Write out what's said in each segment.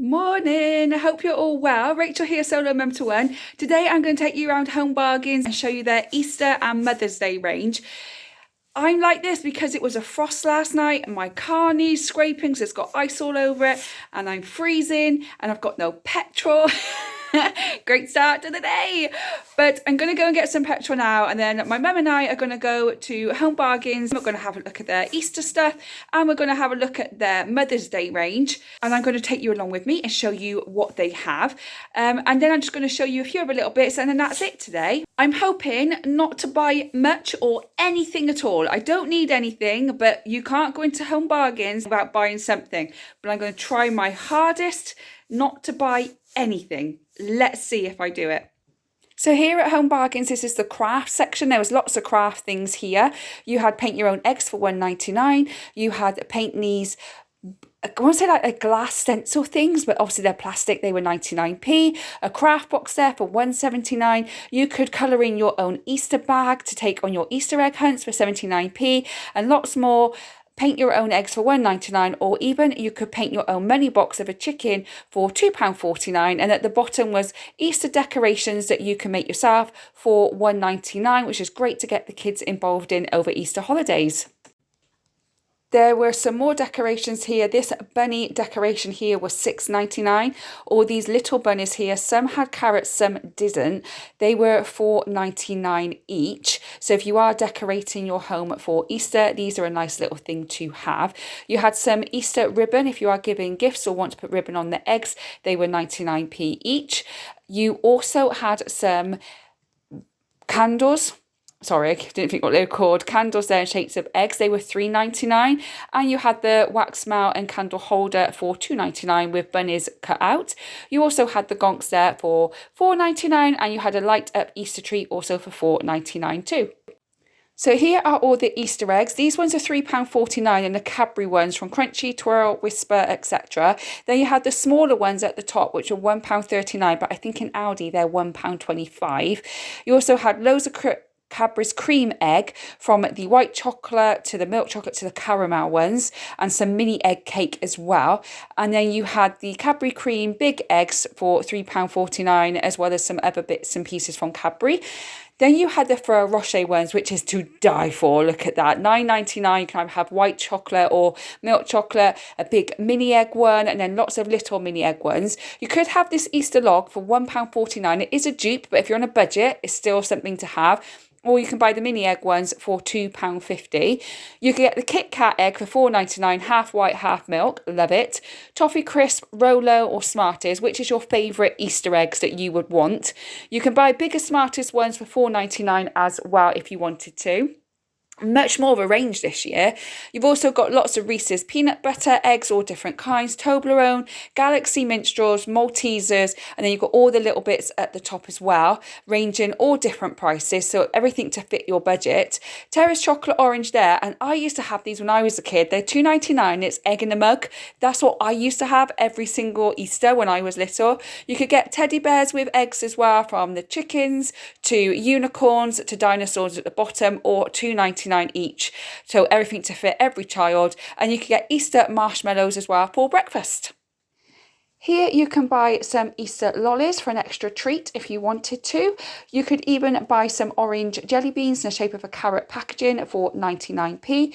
Morning, I hope you're all well. Rachel here, solo mum to one. Today I'm going to take you around Home Bargains and show you their Easter and Mother's Day range. I'm like this because it was a frost last night and my car needs scraping because it's got ice all over it and I'm freezing and I've got no petrol. Great start to the day. But I'm going to go and get some petrol now, and then my mum and I are going to go to Home Bargains. We're going to have a look at their Easter stuff and we're going to have a look at their Mother's Day range, and I'm going to take you along with me and show you what they have. And then I'm just going to show you a few other little bits, and then that's it today. I'm hoping not to buy much or anything at all. I don't need anything, but you can't go into Home Bargains without buying something. But I'm going to try my hardest not to buy anything. Let's see if I do it. So here at Home Bargains, this is the craft section. There was lots of craft things here. You had paint your own eggs for $1.99. You had paint these, I want to say like a glass stencil things, but obviously they're plastic. They were 99p. A craft box there for $1.79. You could colour in your own Easter bag to take on your Easter egg hunts for 79p, and lots more. Paint your own eggs for $1.99, or even you could paint your own money box of a chicken for £2.49. And at the bottom was Easter decorations that you can make yourself for $1.99, which is great to get the kids involved in over Easter holidays. There were some more decorations here. This bunny decoration here was $6.99. All these little bunnies here, some had carrots, some didn't. They were $4.99 each. So if you are decorating your home for Easter, these are a nice little thing to have. You had some Easter ribbon. If you are giving gifts or want to put ribbon on the eggs, they were 99p each. You also had some candles. Sorry, I didn't think what they were called. Candles there in shapes of eggs. They were $3.99. And you had the wax mount and candle holder for $2.99 with bunnies cut out. You also had the gonks there for $4.99. And you had a light up Easter tree also for $4.99 too. So here are all the Easter eggs. These ones are £3.49, and the Cadbury ones from Crunchy, Twirl, Whisper, etc. Then you had the smaller ones at the top, which are £1.39, but I think in Aldi they're £1.25. You also had loads of Cadbury's cream egg, from the white chocolate to the milk chocolate to the caramel ones, and some mini egg cake as well. And then you had the Cadbury cream big eggs for £3.49, as well as some other bits and pieces from Cadbury. Then you had the Ferrero Rocher ones, which is to die for. Look at that, $9.99. You can have white chocolate or milk chocolate, a big mini egg one, and then lots of little mini egg ones. You could have this Easter log for £1.49. It is a dupe, but if you're on a budget, it's still something to have. Or you can buy the mini egg ones for £2.50. You can get the Kit Kat egg for $4.99, half white, half milk. Love it. Toffee Crisp, Rolo or Smarties, which is your favourite Easter eggs that you would want. You can buy bigger Smarties ones for $4.99 as well if you wanted to. Much more of a range this year. You've also got lots of Reese's peanut butter eggs, all different kinds, Toblerone, Galaxy Minstrels, Maltesers, and then you've got all the little bits at the top as well, ranging all different prices, so everything to fit your budget. Terrace chocolate orange there, and I used to have these when I was a kid. They're $2.99. It's egg in a mug. That's what I used to have every single Easter when I was little. You could get teddy bears with eggs as well, from the chickens to unicorns to dinosaurs at the bottom, or $2.99 each. So everything to fit every child. And you can get Easter marshmallows as well for breakfast. Here you can buy some Easter lollies for an extra treat if you wanted to. You could even buy some orange jelly beans in the shape of a carrot packaging for 99p.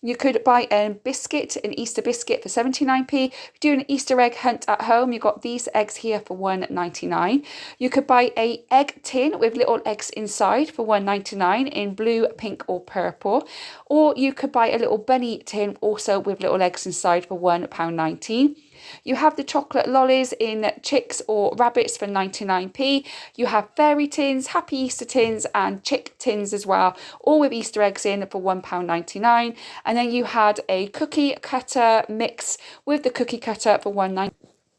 You could buy a biscuit, an Easter biscuit for 79p. If you're doing an Easter egg hunt at home, you've got these eggs here for $1.99. You could buy a egg tin with little eggs inside for $1.99 in blue, pink or purple. Or you could buy a little bunny tin also with little eggs inside for £1.19. You have the chocolate lollies in chicks or rabbits for 99p. You have fairy tins, happy Easter tins and chick tins as well, all with Easter eggs in for £1.99. And then you had a cookie cutter mix with the cookie cutter for $1.99.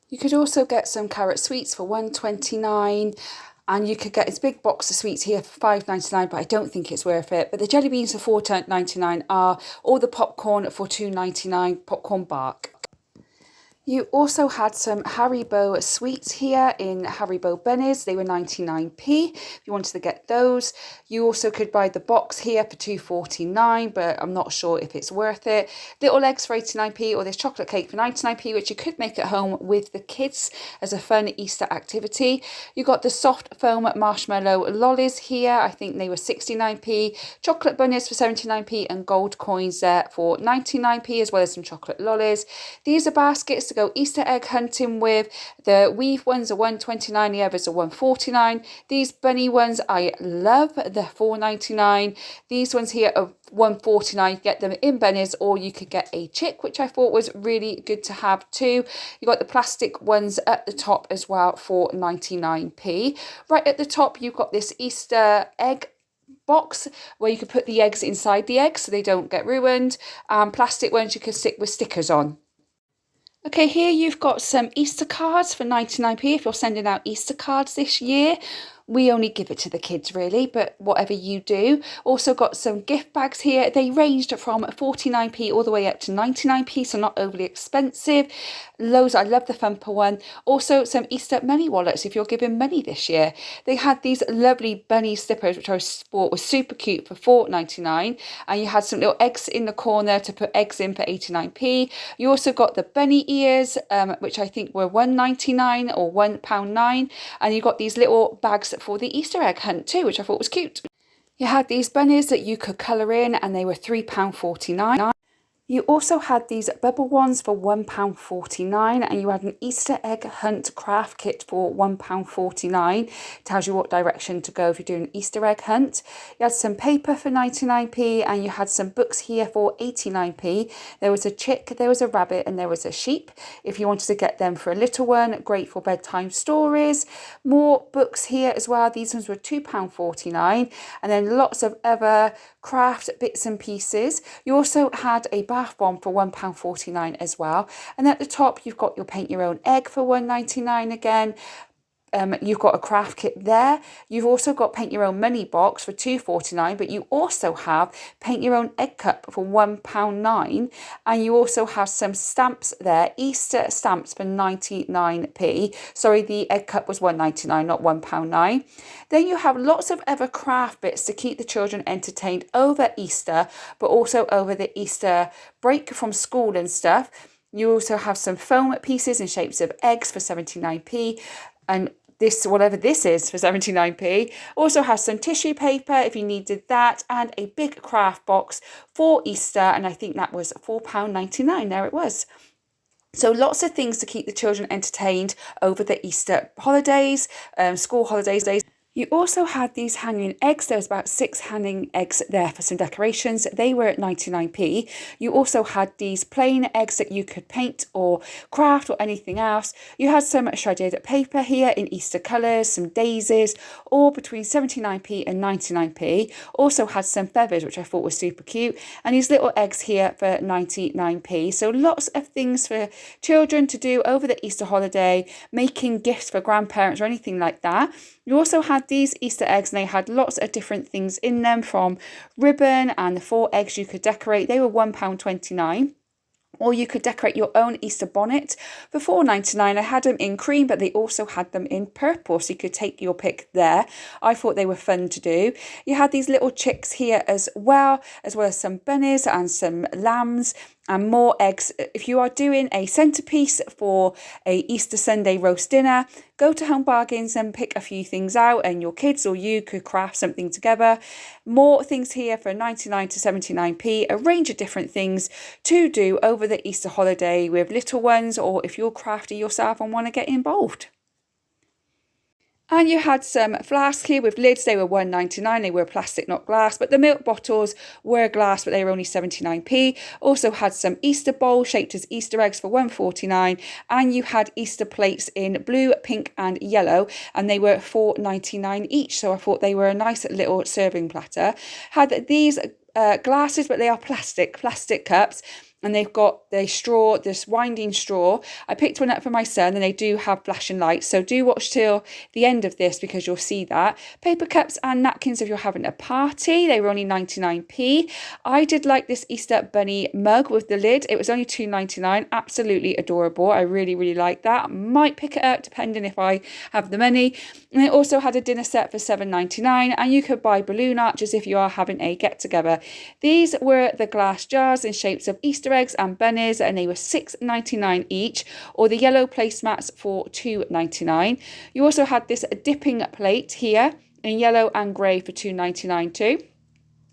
You could also get some carrot sweets for $1.29. And you could get this big box of sweets here for $5.99, but I don't think it's worth it. But the jelly beans for $4.99 are, all the popcorn for $2.99, popcorn bark. You also had some Haribo sweets here in Haribo bunnies. They were 99p if you wanted to get those. You also could buy the box here for $2.49, but I'm not sure if it's worth it. Little eggs for 89p, or this chocolate cake for 99p, which you could make at home with the kids as a fun Easter activity. You got the soft foam marshmallow lollies here. I think they were 69p. Chocolate bunnies for 79p, and gold coins there for 99p, as well as some chocolate lollies. These are baskets to go Easter egg hunting with. The weave ones are $1.29, the others are $1.49. These bunny ones I love, they're $4.99. These ones here are $1.49. You get them in bunnies, or you could get a chick, which I thought was really good to have too. You got the plastic ones at the top as well for 99p. Right at the top you've got this Easter egg box where you could put the eggs inside the eggs so they don't get ruined. Plastic ones you can stick with stickers on. Okay, here you've got some Easter cards for 99p if you're sending out Easter cards this year. We only give it to the kids really, but whatever you do. Also got some gift bags here. They ranged from 49p all the way up to 99p, so not overly expensive. Loads, I love the Thumper one. Also some Easter money wallets if you're giving money this year. They had these lovely bunny slippers, which I thought was super cute for $4.99. And you had some little eggs in the corner to put eggs in for 89p. You also got the bunny ears, which I think were $1.99 or £1.09. And you got these little bags for the Easter egg hunt too, which I thought was cute. You had these bunnies that you could colour in, and they were £3.49. You also had these bubble ones for £1.49, and you had an Easter egg hunt craft kit for £1.49. Tells you what direction to go if you're doing an Easter egg hunt. You had some paper for 99p, and you had some books here for 89p. There was a chick, there was a rabbit, and there was a sheep. If you wanted to get them for a little one, great for bedtime stories. More books here as well. These ones were £2.49, and then lots of other craft bits and pieces. You also had a bath bomb for £1.49 as well. And at the top, you've got your paint your own egg for £1.99 again. You've got a craft kit there. You've also got paint your own money box for £2.49, but you also have paint your own egg cup for £1.09, and you also have some stamps there, Easter stamps for 99p. Sorry, the egg cup was £1.99, not £1.09. Then you have lots of other craft bits to keep the children entertained over Easter, but also over the Easter break from school and stuff. You also have some foam pieces in shapes of eggs for 79p. And this, whatever this is, for 79p. Also has some tissue paper if you needed that, and a big craft box for Easter, and I think that was £4.99. There it was. So lots of things to keep the children entertained over the Easter holidays, school holidays. You also had these hanging eggs. There was about 6 hanging eggs there for some decorations. They were at 99p. You also had these plain eggs that you could paint or craft or anything else. You had some shredded paper here in Easter colours, some daisies, all between 79p and 99p. Also had some feathers, which I thought was super cute. And these little eggs here for 99p. So lots of things for children to do over the Easter holiday, making gifts for grandparents or anything like that. You also had these Easter eggs, and they had lots of different things in them, from ribbon and the 4 eggs you could decorate. They were £1.29. Or you could decorate your own Easter bonnet for $4.99. I had them in cream, but they also had them in purple, so you could take your pick there. I thought they were fun to do. You had these little chicks here as well as some bunnies and some lambs and more eggs. If you are doing a centrepiece for a Easter Sunday roast dinner, go to Home Bargains and pick a few things out, and your kids or you could craft something together. More things here for 99 to 79p, a range of different things to do over the Easter holiday with little ones, or if you're crafty yourself and want to get involved. And you had some flasks here with lids. They were £1.99. They were plastic, not glass. But the milk bottles were glass, but they were only 79p. Also had some Easter bowls shaped as Easter eggs for £1.49. And you had Easter plates in blue, pink and yellow. And they were £4.99 each. So I thought they were a nice little serving platter. Had these glasses, but they are plastic cups. and they've got the straw, this winding straw. I picked one up for my son, and they do have flashing lights, so do watch till the end of this because you'll see that. Paper cups and napkins if you're having a party, they were only 99p. I did like this Easter bunny mug with the lid. It was only £2.99. Absolutely adorable. I really like that. Might pick it up depending if I have the money. And it also had a dinner set for £7.99, and you could buy balloon arches if you are having a get together. These were the glass jars in shapes of Easter eggs and bunnies, and they were £6.99 each, or the yellow placemats for £2.99. You also had this dipping plate here in yellow and grey for £2.99 too.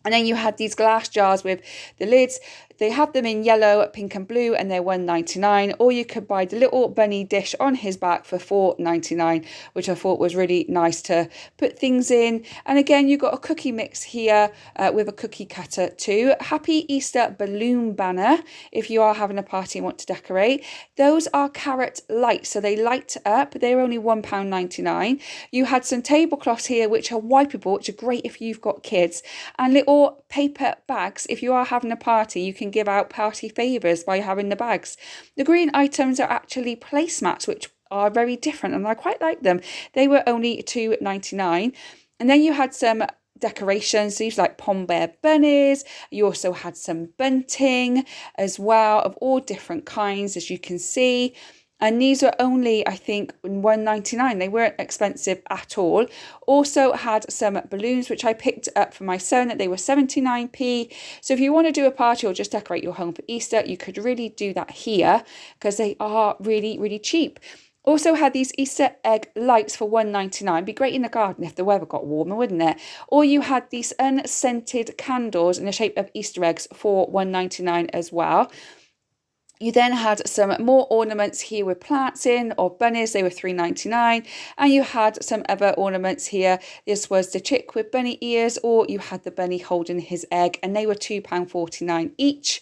And then you had these glass jars with the lids. They have them in yellow, pink and blue, and they're £1.99. Or you could buy the little bunny dish on his back for £4.99, which I thought was really nice to put things in. And again, you got a cookie mix here with a cookie cutter too. Happy Easter balloon banner if you are having a party and want to decorate. Those are carrot lights, so they light up. They're only £1.99. You had some tablecloths here which are wipeable, which are great if you've got kids, and little paper bags. If you are having a party, you can give out party favours by having the bags. The green items are actually placemats, which are very different, and I quite like them. They were only £2.99. And then you had some decorations, these like pom bear bunnies. You also had some bunting as well of all different kinds, as you can see. And these were only, I think, £1.99. They weren't expensive at all. Also had some balloons, which I picked up for my son. They were 79p. So if you want to do a party or just decorate your home for Easter, you could really do that here because they are really cheap. Also had these Easter egg lights for £1.99. Be great in the garden if the weather got warmer, wouldn't it? Or you had these unscented candles in the shape of Easter eggs for £1.99 as well. You then had some more ornaments here with plants in, or bunnies. They were £3.99. And you had some other ornaments here. This was the chick with bunny ears, or you had the bunny holding his egg, and they were £2.49 each.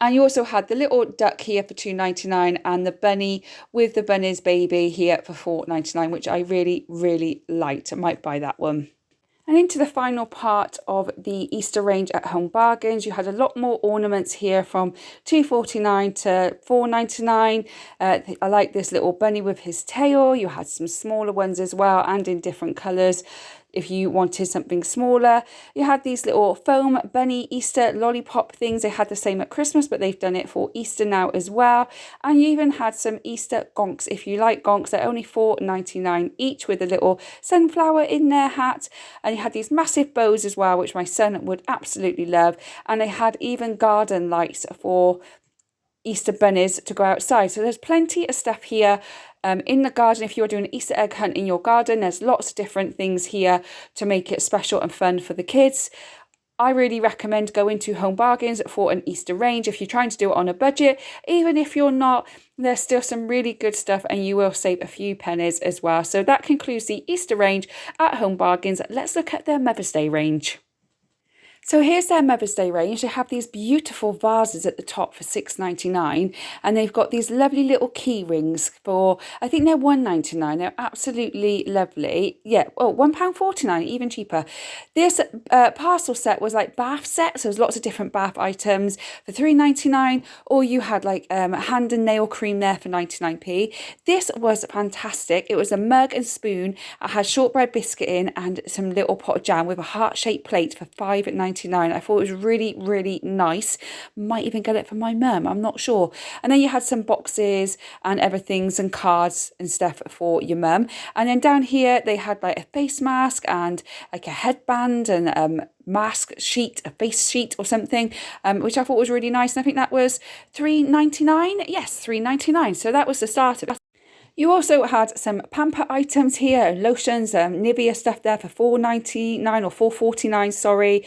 And you also had the little duck here for £2.99 and the bunny with the bunny's baby here for £4.99, which I really liked. I might buy that one. And into the final part of the Easter range at Home Bargains, you had a lot more ornaments here from £2.49 to £4.99. I like this little bunny with his tail. You had some smaller ones as well, and in different colours. If you wanted something smaller, you had these little foam bunny Easter lollipop things. They had the same at Christmas, but they've done it for Easter now as well. And you even had some Easter gonks. If you like gonks, they're only £4.99 each with a little sunflower in their hat. And you had these massive bows as well, which my son would absolutely love. And they had even garden lights for Easter bunnies to go outside. So there's plenty of stuff here in the garden. If you're doing an Easter egg hunt in your garden, there's lots of different things here to make it special and fun for the kids. I really recommend going to Home Bargains for an Easter range if you're trying to do it on a budget. Even if you're not, there's still some really good stuff and you will save a few pennies as well. So that concludes the Easter range at Home Bargains. Let's look at their Mother's Day range. So here's their Mother's Day range. They have these beautiful vases at the top for £6.99, and they've got these lovely little key rings for, I think they're £1.99. They're absolutely lovely. Yeah, oh, £1.49, even cheaper. This parcel set was like bath sets. So there's lots of different bath items for £3.99, or you had like hand and nail cream there for 99p. This was fantastic. It was a mug and spoon. I had shortbread biscuit in and some little pot of jam with a heart-shaped plate for £5.99. I thought it was really nice. Might even get it for my mum, I'm not sure. And then you had some boxes and everything, some cards and stuff for your mum. And then down here they had like a face mask and like a headband and mask sheet, a face sheet or something, which I thought was really nice. And I think that was £3.99. Yes, £3.99. So that was the start of it. You also had some pamper items here, lotions, Nivea stuff there for £4.99 or £4.49, sorry.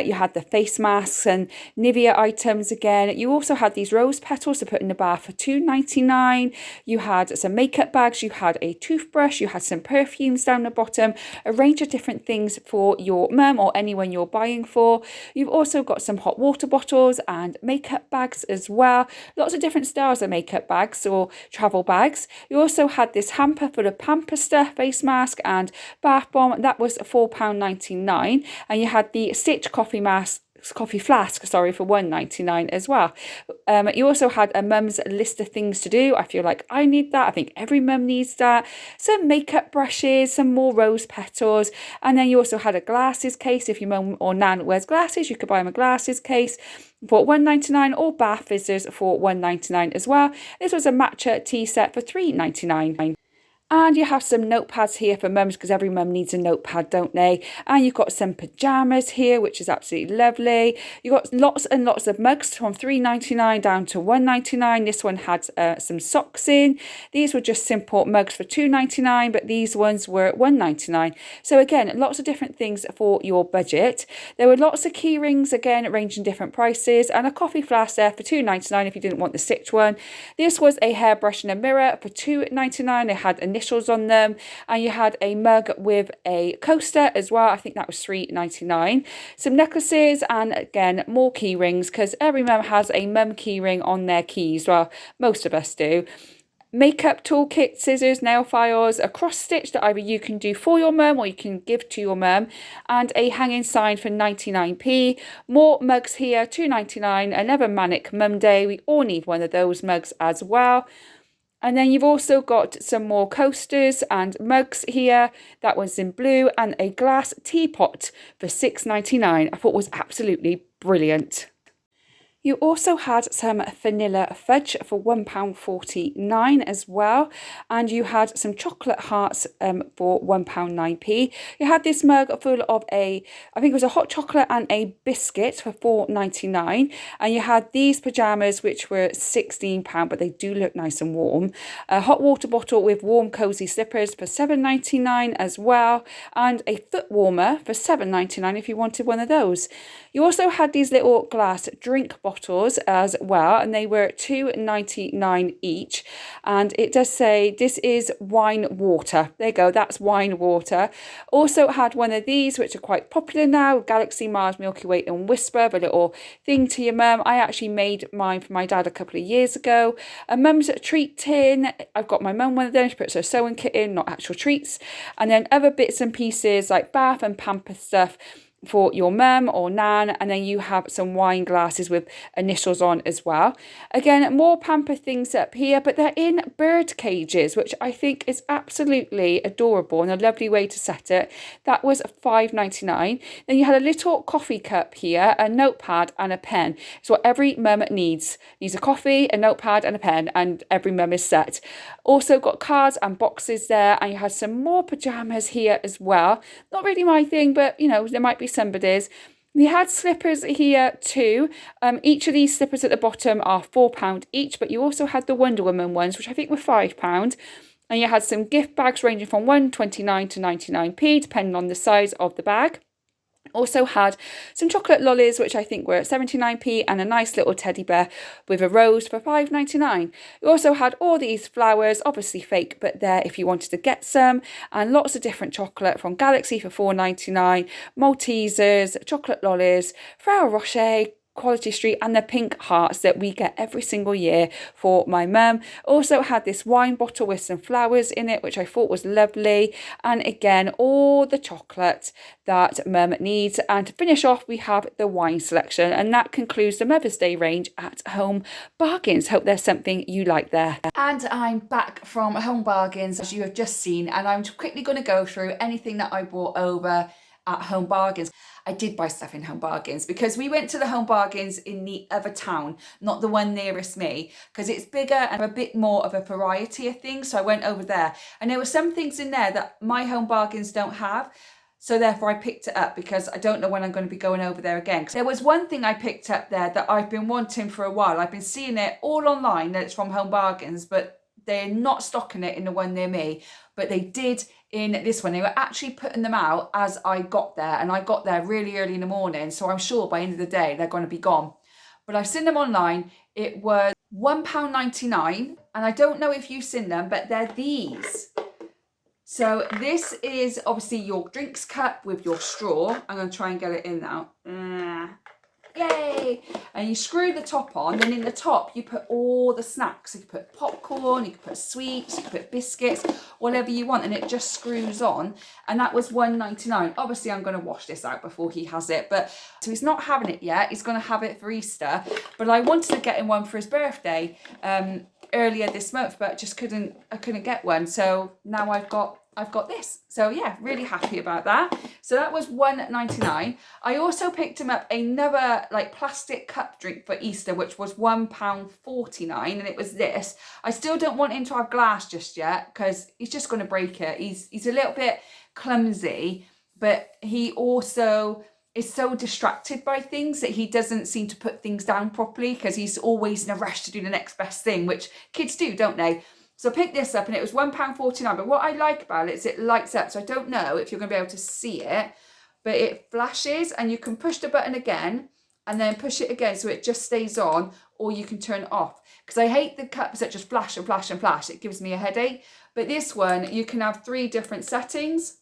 You had the face masks and Nivea items again. You also had these rose petals to put in the bath for £2.99. You had some makeup bags, you had a toothbrush, you had some perfumes down the bottom, a range of different things for your mum or anyone you're buying for. You've also got some hot water bottles and makeup bags as well. Lots of different styles of makeup bags or travel bags. You also had this hamper full of pamper stuff, face mask and bath bomb. That was £4.99. And you had the Stitch coffee mask coffee flask, sorry, for £1.99 as well. You also had a mum's list of things to do. I feel like I need that. I think every mum needs that. Some makeup brushes, some more rose petals, and then you also had a glasses case. If your mum or nan wears glasses, you could buy them a glasses case for £1.99, or bath fizzers for £1.99 as well. This was a matcha tea set for £3.99. And you have some notepads here for mums, because every mum needs a notepad, don't they? And you've got some pyjamas here, which is absolutely lovely. You've got lots and lots of mugs from £3.99 down to £1.99. This one had some socks in. These were just simple mugs for £2.99, but these ones were £1.99. So again, lots of different things for your budget. There were lots of key rings, again, ranging different prices, and a coffee flask there for £2.99 if you didn't want the stitched one. This was a hairbrush and a mirror for £2.99. They had initials on them, and you had a mug with a coaster as well. I think that was £3.99. Some necklaces, and again more key rings, because every mum has a mum key ring on their keys. Well, most of us do. Makeup toolkit, scissors, nail files, a cross stitch that either you can do for your mum or you can give to your mum, and a hanging sign for 99p. More mugs here, £2.99. Another manic mum day. We all need one of those mugs as well. And then you've also got some more coasters and mugs here. That one's in blue, and a glass teapot for £6.99. I thought was absolutely brilliant. You also had some vanilla fudge for £1.49 as well. And you had some chocolate hearts for £1.09. You had this mug full of I think it was a hot chocolate and a biscuit for £4.99. And you had these pyjamas, which were £16, but they do look nice and warm. A hot water bottle with warm cozy slippers for £7.99 as well. And a foot warmer for £7.99 if you wanted one of those. You also had these little glass drink bottles as well, and they were £2.99 each. And it does say this is wine water. There you go, that's wine water. Also had one of these, which are quite popular now, Galaxy, Mars, Milky Way and Whisper, a little thing to your mum. I actually made mine for my dad a couple of years ago. A mum's treat tin. I've got my mum one of them. She puts her sewing kit in, not actual treats. And then other bits and pieces like bath and pamper stuff for your mum or nan, and then you have some wine glasses with initials on as well. Again, more pamper things up here, but they're in bird cages, which I think is absolutely adorable and a lovely way to set it. That was £5.99. Then you had a little coffee cup here, a notepad and a pen. It's what every mum needs. Needs a coffee, a notepad and a pen, and every mum is set. Also got cards and boxes there, and you had some more pyjamas here as well. Not really my thing, but you know, there might be somebody's. We had slippers here too. Each of these slippers at the bottom are £4 each, but you also had the Wonder Woman ones, which I think were £5. And you had some gift bags ranging from £1.29 to 99p, depending on the size of the bag. Also had some chocolate lollies, which I think were at 79p, and a nice little teddy bear with a rose for £5.99. You also had all these flowers, obviously fake, but there if you wanted to get some, and lots of different chocolate from Galaxy for £4.99, Maltesers, chocolate lollies, Ferrero Rocher, Quality Street, and the pink hearts that we get every single year for my mum. Also had this wine bottle with some flowers in it, which I thought was lovely. And again, all the chocolate that mum needs. And to finish off, we have the wine selection, and that concludes the Mother's Day range at Home Bargains. Hope there's something you like there. And I'm back from Home Bargains, as you have just seen, and I'm quickly going to go through anything that I brought over at Home Bargains. I did buy stuff in Home Bargains because we went to the Home Bargains in the other town, not the one nearest me, because it's bigger and a bit more of a variety of things. So I went over there, and there were some things in there that my Home Bargains don't have. So therefore I picked it up because I don't know when I'm going to be going over there again. There was one thing I picked up there that I've been wanting for a while. I've been seeing it all online that it's from Home Bargains, but they're not stocking it in the one near me. But they did in this one. They were actually putting them out as I got there, and I got there really early in the morning, so I'm sure by the end of the day they're going to be gone. But I've seen them online. It was £1.99, and I don't know if you've seen them, but they're these. So this is obviously your drinks cup with your straw. I'm going to try and get it in now. Yay! And you screw the top on, then in the top you put all the snacks. So you put popcorn, you can put sweets, you can put biscuits, whatever you want, and it just screws on. And that was $1.99. Obviously I'm going to wash this out before he has it, but so he's not having it yet. He's going to have it for Easter, but I wanted to get him one for his birthday earlier this month, but just I couldn't get one. So now I've got this. So yeah, really happy about that. So that was $1.99. I also picked him up another like plastic cup drink for Easter, which was £1.49, and it was this. I still don't want him to have glass just yet because he's just going to break it. He's a little bit clumsy, but he also is so distracted by things that he doesn't seem to put things down properly because he's always in a rush to do the next best thing, which kids do, don't they? So I picked this up and it was £1.49. But what I like about it is it lights up. So I don't know if you're going to be able to see it, but it flashes and you can push the button again and then push it again so it just stays on, or you can turn it off. Because I hate the cups that just flash and flash and flash. It gives me a headache. But this one, you can have 3 different settings.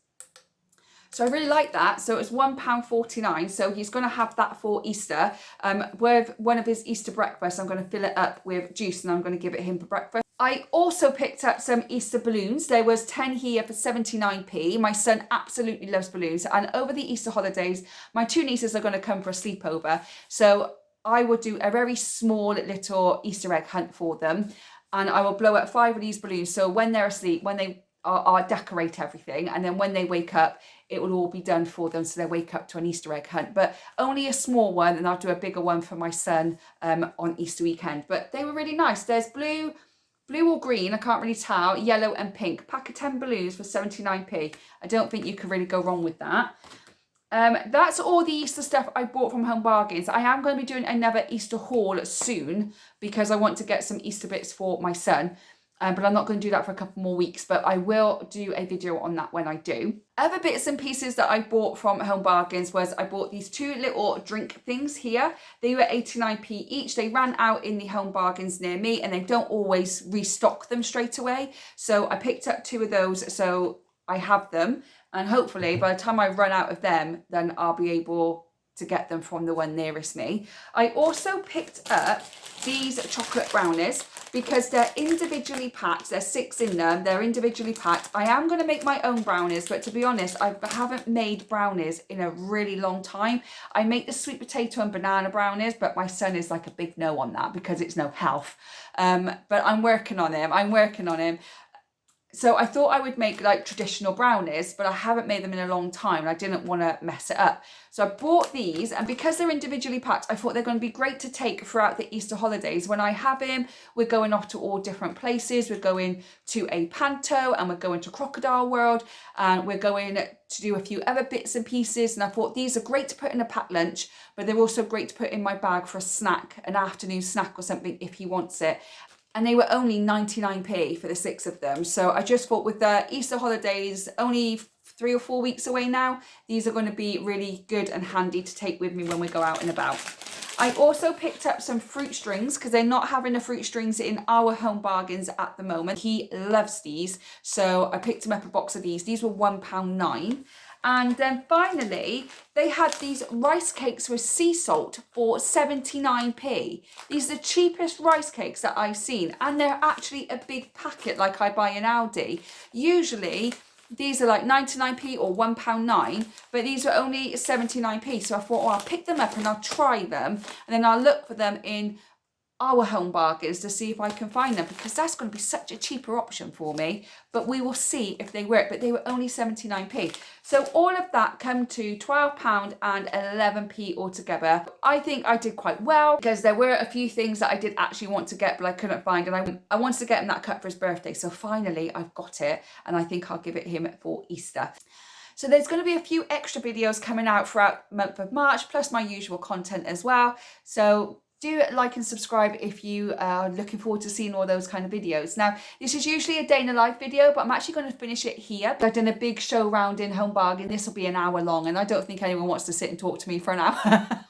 So I really like that. So it's £1.49. So he's going to have that for Easter. With one of his Easter breakfasts, I'm going to fill it up with juice and I'm going to give it him for breakfast. I also picked up some Easter balloons. There was 10 here for 79p. My son absolutely loves balloons. And over the Easter holidays, my 2 nieces are going to come for a sleepover. So I will do a very small little Easter egg hunt for them. And I will blow up 5 of these balloons. So when they're asleep, when they I'll decorate everything, and then when they wake up it will all be done for them, so they wake up to an Easter egg hunt. But only a small one, and I'll do a bigger one for my son on Easter weekend. But they were really nice. There's blue or green, I can't really tell, yellow and pink. Pack of 10 balloons for 79p. I don't think you can really go wrong with that. That's all the Easter stuff I bought from Home Bargains. I am going to be doing another Easter haul soon because I want to get some Easter bits for my son. But I'm not going to do that for a couple more weeks, but I will do a video on that when I do. Other bits and pieces that I bought from Home Bargains was I bought these 2 little drink things here. They were 89p each. They ran out in the Home Bargains near me and they don't always restock them straight away. So I picked up 2 of those, so I have them. And hopefully by the time I run out of them, then I'll be able to get them from the one nearest me. I also picked up these chocolate brownies because they're individually packed. There's 6 in them. They're individually packed. I am going to make my own brownies, but to be honest, I haven't made brownies in a really long time. I make the sweet potato and banana brownies, but my son is like a big no on that because it's no health. But I'm working on him. So I thought I would make like traditional brownies, but I haven't made them in a long time and I didn't want to mess it up. So I bought these, and because they're individually packed, I thought they're going to be great to take throughout the Easter holidays. When I have him, we're going off to all different places. We're going to a panto and we're going to Crocodile World and we're going to do a few other bits and pieces. And I thought these are great to put in a packed lunch, but they're also great to put in my bag for a snack, an afternoon snack or something if he wants it. And they were only 99p for the 6 of them. So I just thought with the Easter holidays only 3 or 4 weeks away now, these are going to be really good and handy to take with me when we go out and about. I also picked up some fruit strings because they're not having the fruit strings in our Home Bargains at the moment. He loves these. So I picked him up a box of these. These were £1.09. And then finally, they had these rice cakes with sea salt for 79p. These are the cheapest rice cakes that I've seen. And they're actually a big packet like I buy in Aldi. Usually, these are like 99p or £1.09, but these were only 79p. So I thought, oh, I'll pick them up and I'll try them. And then I'll look for them in our Home Bargains to see if I can find them, because that's going to be such a cheaper option for me. But we will see if they work. But they were only 79p. So all of that come to £12 and 11p altogether. I think I did quite well because there were a few things that I did actually want to get but I couldn't find, and I wanted to get him that cup for his birthday. So finally I've got it, and I think I'll give it him for Easter. So there's going to be a few extra videos coming out throughout the month of March, plus my usual content as well. So do like and subscribe if you are looking forward to seeing all those kind of videos. Now, this is usually a day in a life video, but I'm actually going to finish it here. I've done a big show round in Home Bargain. This will be an hour long, and I don't think anyone wants to sit and talk to me for an hour.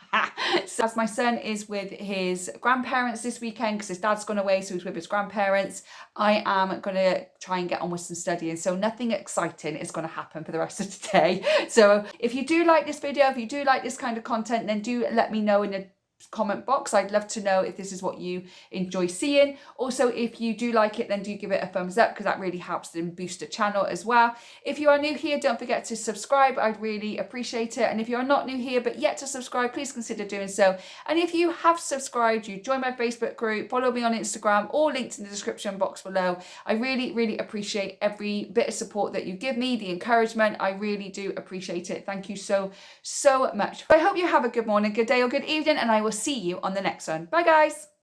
So as my son is with his grandparents this weekend because his dad's gone away, so he's with his grandparents, I am going to try and get on with some studying. So nothing exciting is going to happen for the rest of today. So if you do like this video, if you do like this kind of content, then do let me know in the comment box. I'd love to know if this is what you enjoy seeing. Also, if you do like it, then do give it a thumbs up, because that really helps them boost the channel as well. If you are new here, don't forget to subscribe. I'd really appreciate it. And if you're not new here but yet to subscribe, please consider doing so. And if you have subscribed, you join my Facebook group, follow me on Instagram, all linked in the description box below. I really appreciate every bit of support that you give me, the encouragement. I really do appreciate it. Thank you so much. I hope you have a good morning, good day, or good evening, and I will see you on the next one. Bye, guys.